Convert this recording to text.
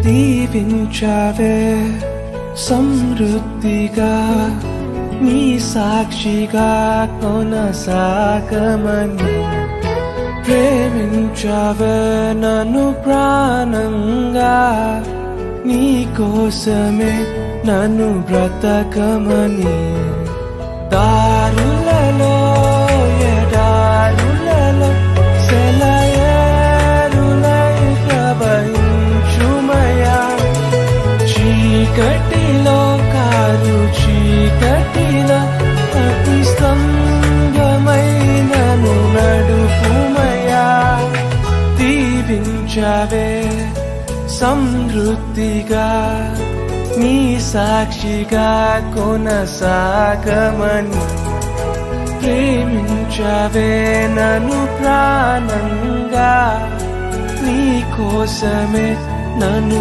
దీవించావే సమృద్ధిగా నీ సాక్షిగా కొనసాగమని ప్రేమించావే నన్ను ప్రాణంగా నీ కోసమే నన్ను బ్రతకమని దారులలో ఎడారులలో సెలయేరులై ప్రవహించుమయా చీకటిలో కారు చీకటిలో అతి స్తంభమైనను నడుపుమయా దీవించావే సమృద్ధిగా నీ సాక్షిగా కొనసాగమని ప్రేమించావే నన్ను ప్రాణంగా నీ కోసమే నన్ను